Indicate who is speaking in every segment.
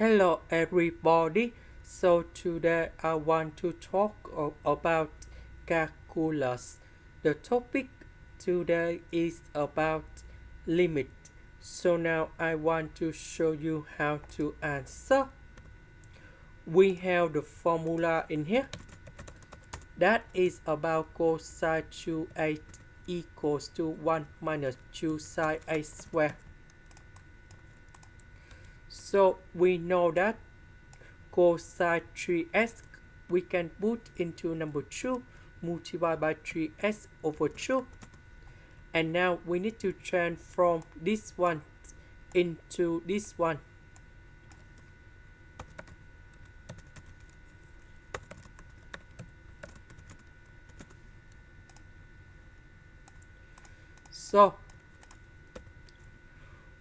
Speaker 1: Hello everybody. So today I want to talk about calculus. The topic today is about limit. So now I want to show you how to answer. We have the formula in here. That is about cosine 2a equals to 1 minus 2 sine a squared. So we know that cosine 3x we can put into number 2, multiply by 3x over 2. And now we need to transform this one into this one. So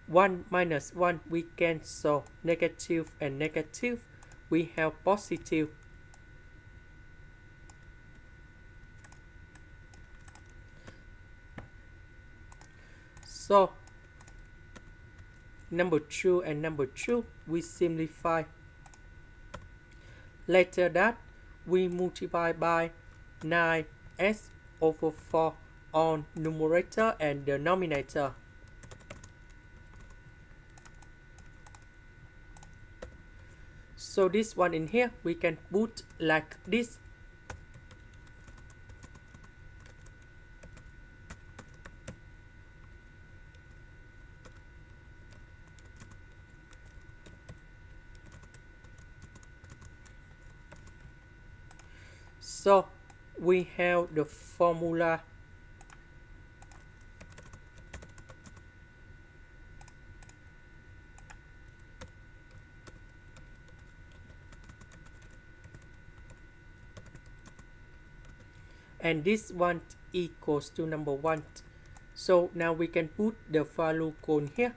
Speaker 1: 1 minus 1 we cancel negative and negative. We have positive. So number 2 and number 2 we simplify. Later that we multiply by 9s over 4 on numerator and denominator. So this one in here we can put like this. So we have the formula. And this one equals to number 1. So now we can put the value cone here.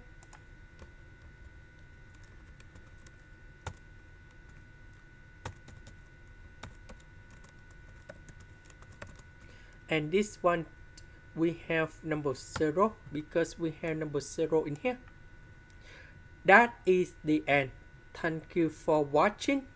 Speaker 1: And this one we have number 0 because we have number 0 in here. That is the end. Thank you for watching.